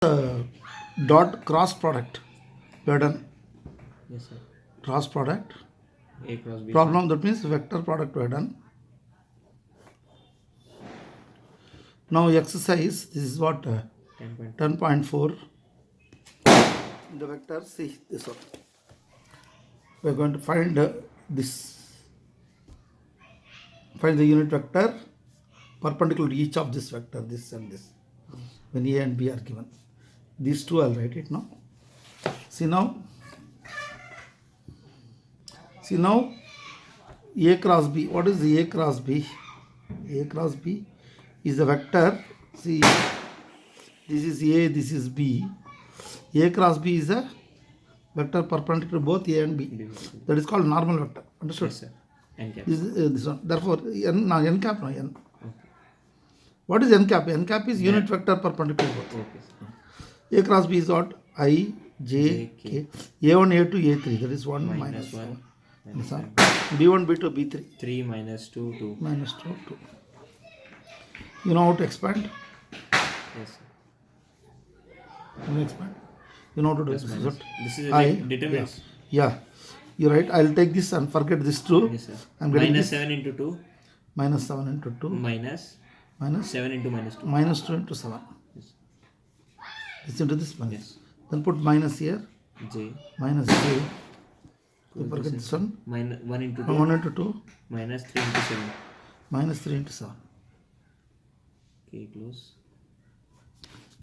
Dot cross product. We have done Yes, sir. cross product. A cross B. Problem, that means vector product we have done. Now exercise, this is what 10.4. The vector, see this one. We are going to find this. Find the unit vector perpendicular to each of this vector, this and this. When A and B are given. These two, I'll write it now. See now, A cross B. What is the A cross B? A cross B is a vector. See, this is A, this is B. A cross B is a vector perpendicular to both A and B. That is called normal vector. Understood? Yes, sir. N cap. This one. Therefore, n cap, no, n. What is n cap? N cap is unit vector perpendicular to both. Okay, sir. A cross B is what? I, J, K. A1, A2, A3. That is 1 minus 1. This one. B1, B2, B3. 3 minus 2, 2. Minus 2, 2. You know how to expand? Yes, sir. You know expand? You know how to do Plus this? minus. This is I, like determinants. yeah. You're right. I'll take this and forget this too. Yes, sir. I'm getting Minus this. 7 into 2. Minus 7 into 2. Minus Minus 7 into minus 2. minus 2 into 7. Yes. This into this minus. Yes. Then put minus here. J. Minus J. You Close forget this this one. Minus 1 into 2. 1 into 2. Minus 3 into 7. Minus 3 into 7. Okay, close.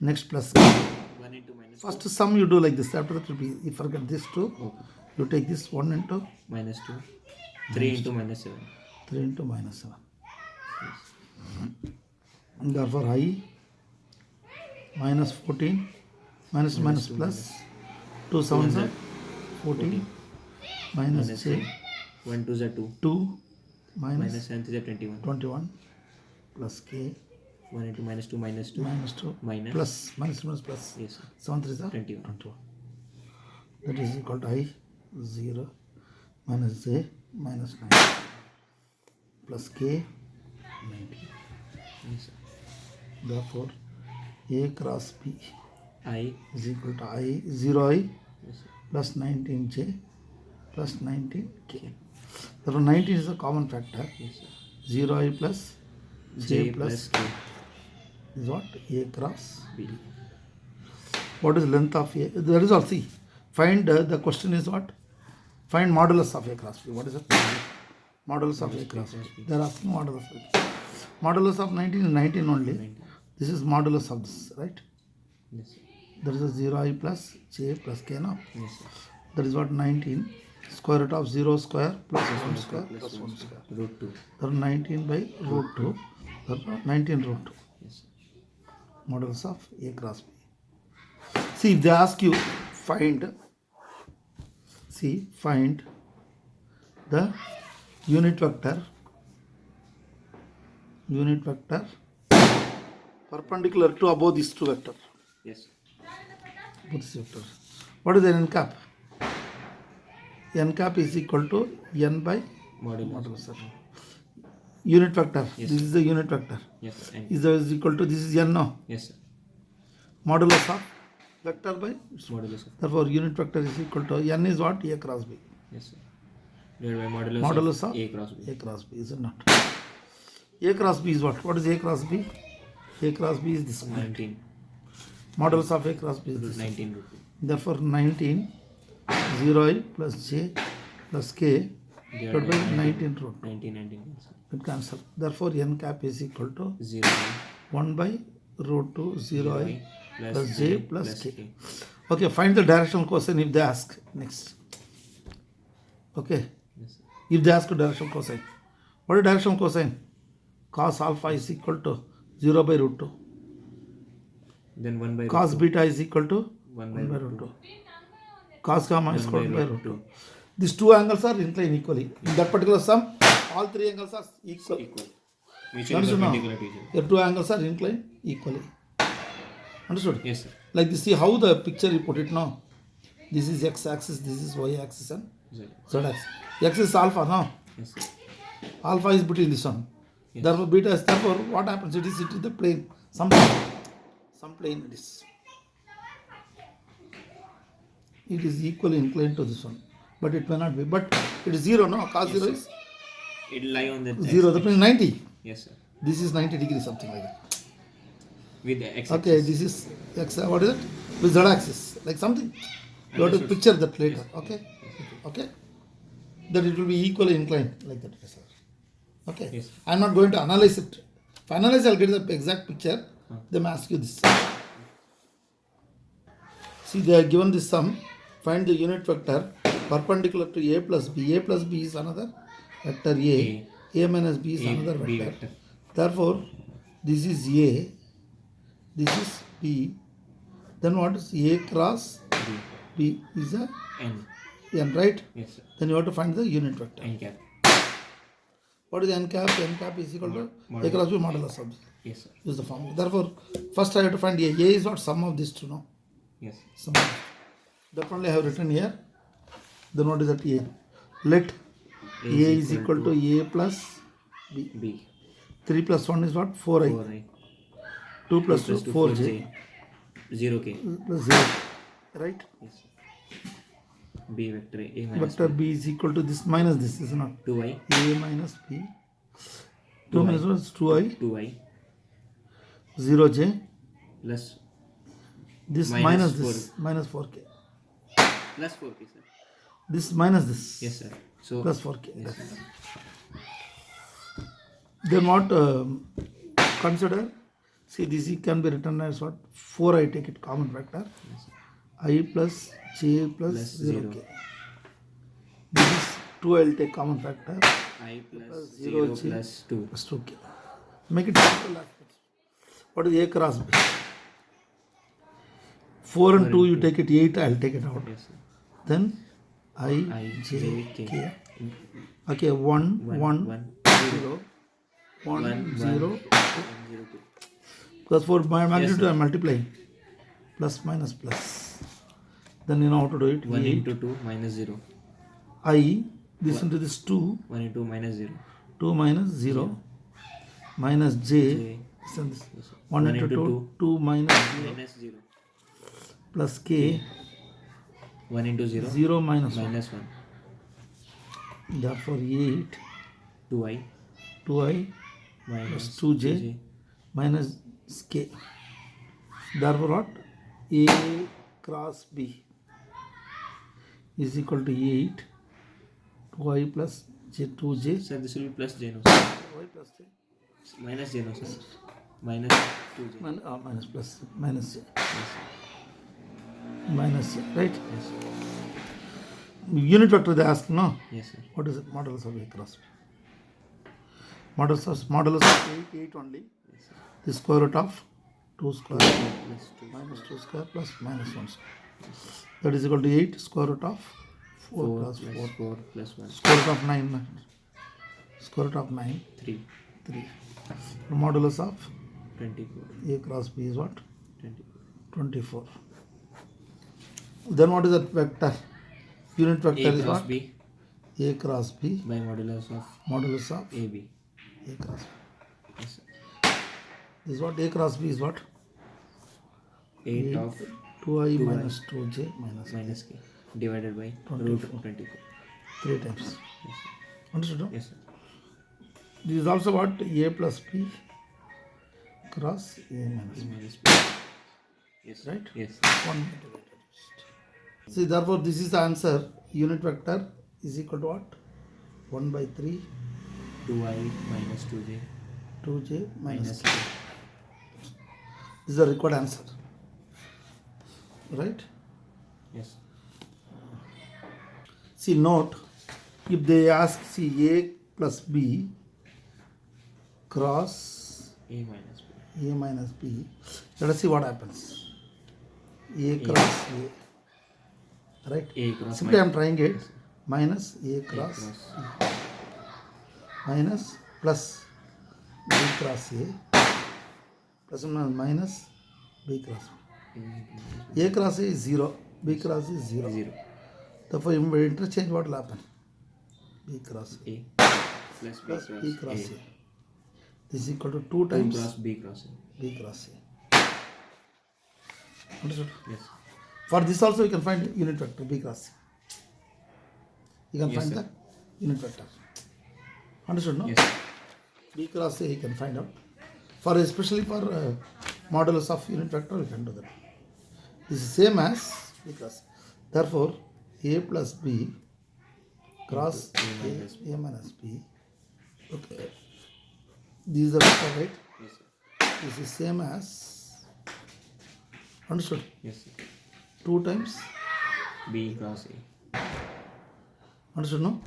Next plus. 1 into minus First sum you do like this. After that will be, you forget this 2. Okay. You take this 1 into Minus 2. 3 into minus 7. 3 into minus 7. And therefore I minus 14 minus minus plus 2 7s are 14 minus J 1 2 is 2. 2 minus Minus 7 is 21. 21 plus K 1 into minus 2 minus 2. minus 2 Minus. plus minus minus plus Yes, sir. 7 3 is 21. 21. That is equal to I 0 minus J minus 9 plus K 19. Yes, sir. Therefore A cross B I. is equal to I 0 I Yes, sir. plus 19J plus 19K. Therefore 19 is a common factor. Yes, sir. 0 I plus J plus K. is what? A cross B. What is length of A? The result, see. Find, the question is what? Find modulus of A cross B. What is it? Modulus of A cross B. They are asking modulus of it. Modulus of 19 is 19 only. 19. This is modulus of this, right? Yes, sir. There is a 0 I plus J plus K now. Yes, sir. That is what 19. Square root of 0 square plus 1 square plus 1 square. Root 2. There are 19 by root 2. There are 19 root 2. Yes, sir. Modulus of A cross B. See, if they ask you, find the unit vector perpendicular to above these two vectors. Yes, sir. Both these vectors. What is the n cap? N cap is equal to n by Modulus. unit vector. Yes, This is the unit vector. Yes, sir. And Is equal to, this is n now. yes, sir. Modulus of vector by, Modulus of. therefore unit vector is equal to, n is what? A cross B. Yes, sir. Divided by modulus, Modulus of of A cross B. A cross B, is it not? A cross B is what? What is A cross B? A cross B is this one. 19. Modulus of A cross B is Root this. 19 root 2. Therefore 19 0 I plus J plus K divided by 19 root 19 cancel. it cancel. Therefore n cap is equal to 0 1 by root 2 0 I plus J plus K. K. Okay, find the directional cosine if they ask next. Okay, Yes, sir. if they ask directional cosine. What is directional cosine? Cos alpha is equal to 0 by root 2. Then 1 by Cos root beta is equal to 1 1 by by root root 2. 2. Cos gamma is 1 equal by by root 2. 2. These two angles are inclined equally. In that particular sum, all three angles are equal. Equal. Mutually Understood now? perpendicular to each other. The two angles are inclined equally. Understood? Yes, sir. Like this, see how the picture you put it now. This is x axis, this is y axis and Z. z axis. X is alpha now. Yes, sir. Alpha is between this one. Yes. Therefore, beta is, therefore, what happens? It is the plane. Some plane it is. it is equally inclined to this one, but it may not be. But it is 0, no? Cos 0 is It lie on the 0. That means 90. Yes, sir. This is 90 degrees, something like that. With the x Okay, axis. this is x. What is it? With z axis, like something. You have to picture that later. Okay, okay. That it will be equally inclined like that. Yes, sir. Okay. Yes. I am not going to analyze it. If I analyze, I'll get the exact picture. Then I ask you this. See, they are given this sum. Find the unit vector perpendicular to a plus b. A plus b is another vector a. A minus b is another B vector. vector. Therefore, this is a. This is b. Then what is a cross B. b is a N. n, right? Yes, sir. Then you have to find the unit vector. N cap. What is n cap? N cap is equal to a cross b modulus of b. Yes, sir. Use the formula. Therefore, first I have to find a. A is what? Sum of these two, no? Yes. Sum of that only I have written here. Then what is that a? Let a is equal to a plus b. B. 3 plus 1 is what? 4i. 4i. 2 plus 2, 4j. 0k. Plus 0. Right? Yes, sir. B vector A minus Vector b is equal to this minus this, is not? 2i. A minus b. 2 minus 1 is 2i. 2i 0j. plus This Minus minus 4. this. Minus 4k. plus 4k, sir. This minus this. Yes, sir. So Plus 4k. yes, sir. Then what? Consider. See, this can be written as what? 4i, take it common factor. Yes, sir. I plus j plus Plus 0k. 0. This is 2, I will take common factor. I plus 0 0 plus 2. Plus 2k. Make it simple. What is a cross b? 4 and 2 you take it 8, I will take it out. Yes, sir. Then I, j, J, k. Okay, 1, 1, 1, 0, 1, 1, 0, 0, 2. plus for my magnitude sir. I am multiplying. Plus minus plus. Then you know how to do it. 1 8. into 2 minus 0. I, this into this 2, 1 into minus 0. 2 minus 0, minus j, J. this and this. Yes, sir. 1 into 2, 2 minus 0, Minus 0. plus k, 1 into 0. 0 minus 1. Minus 1. Therefore 8, 2i 2i minus plus 2j minus k. Therefore what? A cross b is equal to 8, 2i plus j, 2j, Sir, this will be plus j no, sir. y plus j, Minus j no, sir. Minus 2j. minus plus, minus j, Yes, minus j, right? yes, sir. Unit vector they ask, no? Yes, sir. What is it? Modulus of a cross b. Modulus of 8 only. Yes, sir. The square root of 2 square Plus 2. minus 2 square plus minus 1 square. That is equal to 8 square root of 4 4 plus 4. 4 plus 1. Square root of 9. Square root of 9, 3. 3. The modulus of 24. a cross b is what? 24. 24. Then what is that vector? Unit vector A is cross what? B A cross b by modulus of modulus of AB. a cross b. Yes, sir. This is what? A cross b is what? 8 of 2i 2i minus 2j minus minus k divided by 24. root 24. 3 times. Yes, sir. Understood? No? Yes, sir. This is also what? A plus b cross a minus A b. minus b. Yes, sir. Right? Yes, sir. 1 integrated. See, therefore, this is the answer. Unit vector is equal to what? 1 by 3, 2i minus 2j 2j minus minus k. k. This is the required answer. Right? Yes. See, note, if they ask, see, a plus b cross A minus b. a minus b, let us see what happens. A cross a. Right? A cross Simply I am minus trying it. Minus a A cross cross minus plus b cross a plus and minus b cross b. A cross a is 0, b cross is 0. 0. Therefore, if we interchange, what will happen? B cross a A plus b plus cross b cross A. a. This is equal to 2 2 times cross b cross A. b cross a. Understood? Yes. For this also you can find unit vector B cross C. You can Yes, find sir. the unit vector. Understood, no? Yes, sir. B cross A you can find out. For especially for modulus of unit vector, you can do that. This is same as B cross. Therefore, A plus B cross A minus B. Okay. This is the vector, right? Yes, sir. This is same as, understood, Yes, sir. 2 times, B cross A. understood, no?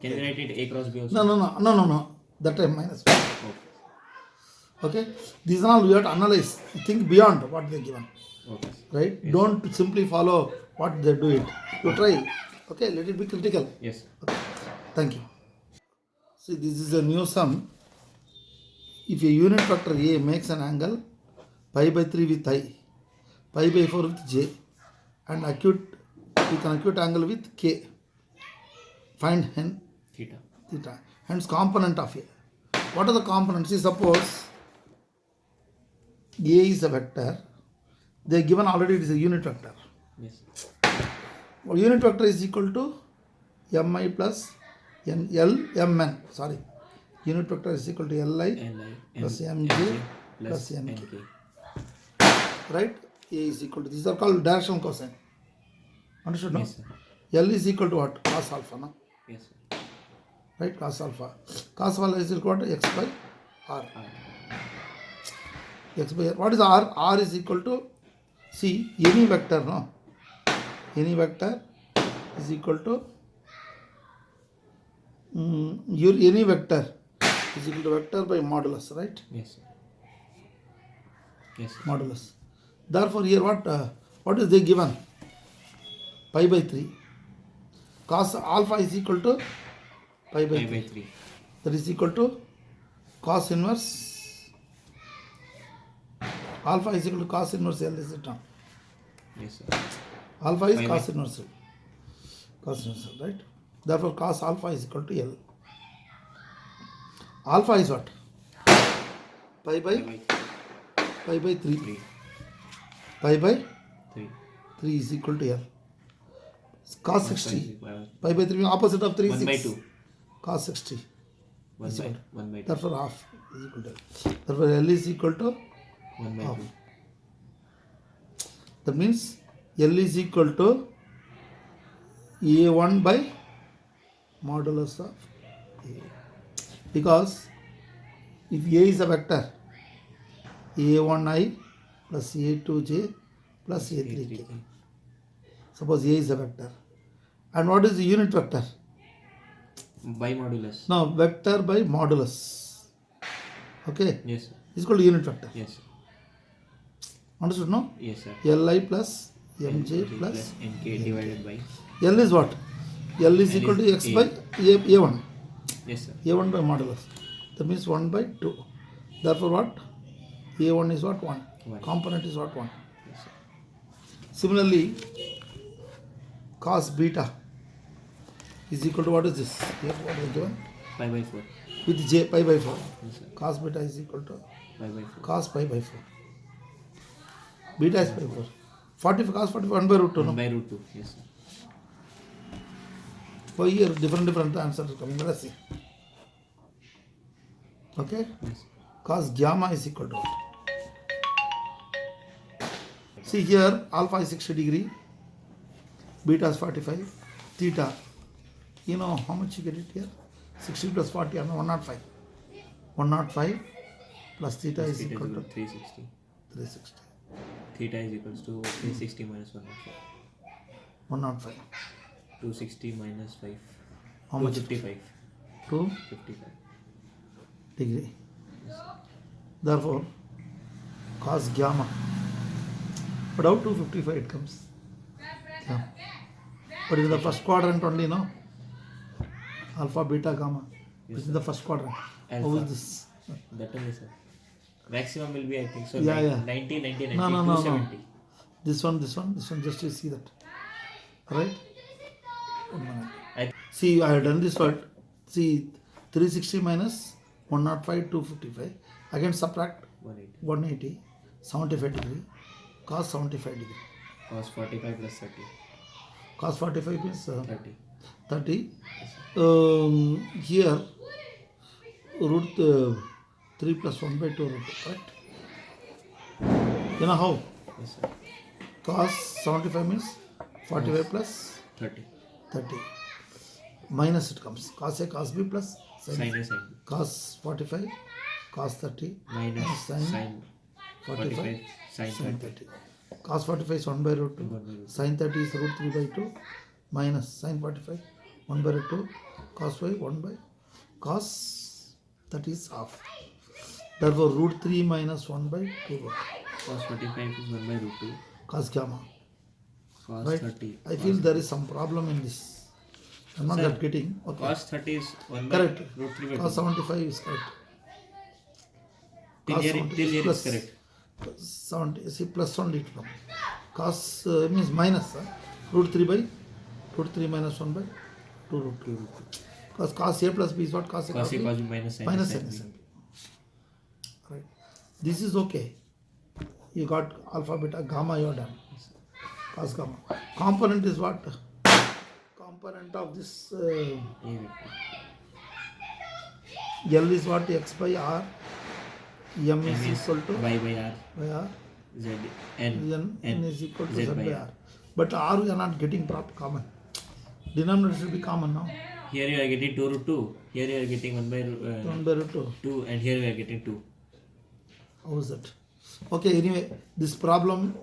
Can we write it A cross B also? No. That time minus 1. Okay. Okay? These are all we have to analyze. Think beyond what they are given. Okay. sir. Right? Yes. Don't simply follow what they do it. You try. Okay? Let it be critical. Yes, sir. Okay. Thank you. See, this is a new sum. If a unit vector A makes an angle pi by 3 with I, pi by 4 with J, and with an acute angle with K, find Theta. hence component of A. What are the components? See, suppose A is a vector, they are given already it is a unit vector. Yes. Well, unit vector is equal to mi plus Mn. Sorry. Unit vector is equal to Li Li plus M- Mj plus plus Nk. NK. Right? A is equal to, these are called directional cosine. Understood? No? Yes, sir. L is equal to what? Cos alpha. No? Yes, sir. Right? Cos alpha. Cos alpha is equal to x by r. R. X by r. What is r? R is equal to, see, any vector, no? Any vector is equal to, any vector is equal to vector by modulus, right? Yes, sir. Yes, sir. Modulus. Therefore, here what is they given? Pi by 3. Cos alpha is equal to pi by Pi 3. by 3. That is equal to cos inverse. Alpha is equal to cos inverse L, is it not? Yes, sir. Alpha is Pi by- cos inverse L. Cos inverse L, right? Therefore, cos alpha is equal to L. Alpha is what? Pi by 3. 3. Pi by 3. 3 is equal to L. Cos 60. 1 Pi by 3 opposite of 3 is by 6. 2. Cos 60. 1 by 2. Therefore, half is equal to L. Therefore, L is equal to 1 by half. 2. That means L is equal to A1 by modulus of A. Because if A is a vector, A1i plus A2j plus A3k. Suppose A is a vector. And what is the unit vector? By modulus. Now, vector by modulus. Okay? Yes, sir. Is equal to unit vector. Yes, sir. Understood, no? Yes, sir. Li plus Mj plus NK divided by. L is what? L is L equal is to x A. by A1. Yes, sir. A1 by modulus. That means 1 by 2. Therefore, what? A1 is what? 1. One. Component is what? 1. Yes, sir. Similarly, cos beta is equal to what is this? Here, what is given? Pi by 4. With j pi by 4. Yes, sir. Cos beta is equal to Pi by 4. cos pi by 4. Beta is pi by 4. 40 cos 40 1 by root 2. 1 No? by root 2. Yes, sir. So here different answers are coming. Let us see. Okay? Yes. Cos gamma is equal to what? See here, alpha is 60 degree, beta is 45, theta. You know how much you get it here? 60 plus 40 and 105. 105 plus theta is Theta equal to 360. 360. Theta is equals to 360 minus 105. 105. 260 minus 5. How much? 255. 2 55. degree. Therefore, cos gamma. But how 255 it comes? Yeah. But in the first quadrant only, no? Alpha, beta, gamma. Yes, This is the first quadrant. How Alpha. is this? That only, sir. Maximum will be, I think, so Yeah, yeah. 90, 90, 90, No. 270. This one, just you see that. Right? 1 minute. I, See, I have done this one. See, 360 minus 105, 255. Again subtract 180. 180, 75 degree, cos 75 degree. cos 45 plus 30. Cos 45 is 30. 30. Here root 3 plus 1 by 2 root 2, correct? You know how? Yes, sir. Cos 75 means 45 plus 30. 30. Minus it comes. Cos A, cos B plus sin. Sin A, sin B. Cos 45, cos 30, Minus sin sin 45, sin sin 30. 30. Cos 45 is 1 by root 2. 1 by root 2. Sin 30 is root 3 by 2. Minus sin 45, 1 by root 2. Cos 5, 1 by. Cos 30 is half. Therefore, root 3 minus 1 by 2 root. Cos 45 is 1 by root 2. Cos gamma. Cos Right? 30. I feel there is some problem in this. I'm not Sir, that getting. Okay. Cos 30 is 1 by Correct. root 3 by 2. Cos 75 is correct. Till Cos here, 70 till is here plus. is correct. 70, see plus 1 it come. Cos means minus. Root 3 by root 3 minus 1 by 2 root 2. Because cos A plus B is what? Cos A Cos A, B? cos B minus sin A, Minus sin sin B. sin B. Right. This is okay. You got alpha, beta, gamma, you are done. Cos gamma. Component is what? Component of this A vector. L is what? X by R. M is M is equal to y by r. by R. Z n. N is equal to Z Z by by R. R. But R we are not getting proper common. Denominator should be common now. Here you are getting 2 root 2. Here you are getting 1 by 1 by root 2. 2, and here we are getting 2. How is that? Okay, anyway, this problem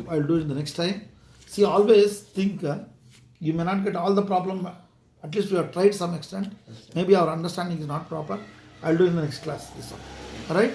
I'll do it the next time. See, always think you may not get all the problem. At least we have tried some extent. Maybe our understanding is not proper. I'll do in the next class. This one. All right?